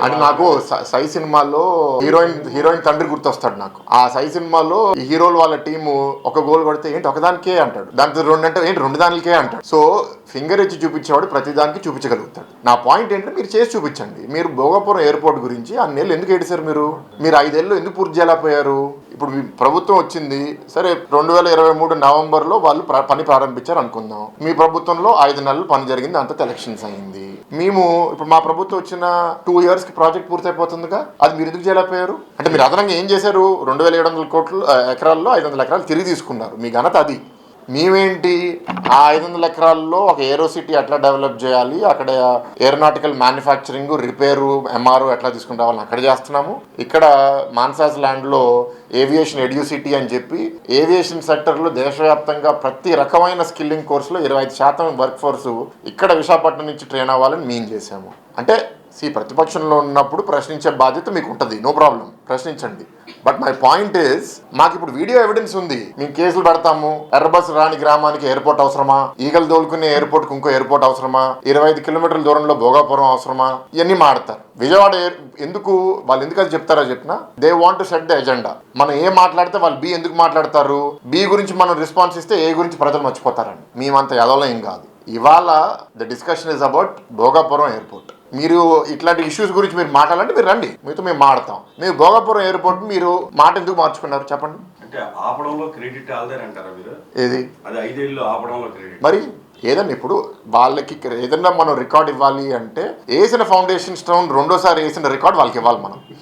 అంటే నాకు సై సినిమాలో హీరోయిన్ తండ్రి గుర్తొస్తాడు నాకు. ఆ సై సినిమాలో ఈ హీరోలు వాళ్ళ టీము ఒక గోల్ కొడితే ఏంటి ఒకదానికే అంటాడు, దాంతో రెండు అంటే ఏంటి రెండు దానికే అంటాడు. సో ఫింగర్ ఇచ్చి చూపించేవాడు ప్రతి దానికి చూపించగలుగుతాడు. నా పాయింట్ ఏంటంటే మీరు చేసి చూపించండి. మీరు భోగాపురం ఎయిర్పోర్ట్ గురించి అన్నేళ్ళు ఎందుకు ఏడిశారు? మీరు 5 ఏళ్ళు ఎందుకు పూర్తి చేయలేకపోయారు? ఇప్పుడు మీ ప్రభుత్వం వచ్చింది సరే, 2023 నవంబర్లో వాళ్ళు పని ప్రారంభించారు అనుకుందాం. మీ ప్రభుత్వంలో 5 నెలలు పని జరిగింది, అంత ఎలక్షన్స్ అయింది. మేము ఇప్పుడు మా ప్రభుత్వం వచ్చిన 2 years కి ప్రాజెక్ట్ పూర్తయిపోతుందిగా, అది మీరు ఎందుకు చేయలేకపోయారు? అంటే మీరు అదనంగా ఏం చేశారు? 2700 ఎకరాల్లో 500 ఎకరాలు తిరిగి తీసుకున్నారు, మీ ఘనత అది. మేమేంటి ఆ 500 ఎకరాల్లో ఒక ఏరో సిటీ ఎట్లా డెవలప్ చేయాలి, అక్కడ ఏరోనాటికల్ మ్యానుఫ్యాక్చరింగ్, రిపేరు, ఎంఆర్ఓ ఎట్లా తీసుకుని రావాలని అక్కడ చేస్తున్నాము. ఇక్కడ మాన్సాస్ ల్యాండ్లో ఏవియేషన్ ఎడ్యూసిటీ అని చెప్పి ఏవియేషన్ సెక్టర్లో దేశవ్యాప్తంగా ప్రతి రకమైన స్కిల్లింగ్ కోర్సులో 25% వర్క్ ఫోర్స్ ఇక్కడ విశాఖపట్నం నుంచి ట్రైన్ అవ్వాలని మేము చేసాము. అంటే ప్రతిపక్షంలో ఉన్నప్పుడు ప్రశ్నించే బాధ్యత మీకు ఉంటుంది, నో ప్రాబ్లం, ప్రశ్నించండి. బట్ మై పాయింట్ ఈస్, మాకు ఇప్పుడు వీడియో ఎవిడెన్స్ ఉంది, మేము కేసులు పెడతాము. ఎర్రబస్ రాని గ్రామానికి ఎయిర్పోర్ట్ అవసరమా? ఈగలు దోలుకునే ఎయిర్పోర్ట్కి ఇంకో ఎయిర్పోర్ట్ అవసరమా? 25 కిలోమీటర్ల దూరంలో భోగాపురం అవసరమా? ఇవన్నీ మాడతారు. విజయవాడ ఎందుకు వాళ్ళు ఎందుకు అది చెప్తారో చెప్పినా, they want to set the agenda. మనం ఏ మాట్లాడితే వాళ్ళు బి ఎందుకు మాట్లాడతారు, బి గురించి మనం రెస్పాన్స్ ఇస్తే ఏ గురించి ప్రజలు మర్చిపోతారని. మేమంత ఎదవలో ఏం కాదు. ఇవాళ the discussion is about Bhogapuram airport. మీరు ఇట్లాంటి ఇష్యూస్ గురించి మీరు మాట్లాడాలంటే మీరు రండి, మీతో మేము మాట్లాడతాం. మీరు భోగాపురం ఎయిర్పోర్ట్ మీరు మాట ఎందుకు మార్చుకున్నారు చెప్పండి? అంటే ఆపడంలో క్రెడిట్ ఆల్దేనంటారా మీరు? ఏది అది 5 ఏళ్ళు ఆపడంలో క్రెడిట్ మరి ఏదన్నా ఇప్పుడు వాళ్ళకి ఏదన్నా మనం రికార్డ్ ఇవ్వాలి అంటే వేసిన ఫౌండేషన్ స్టోన్ రెండోసారి వేసిన రికార్డ్ వాళ్ళకి ఇవ్వాలి మనం.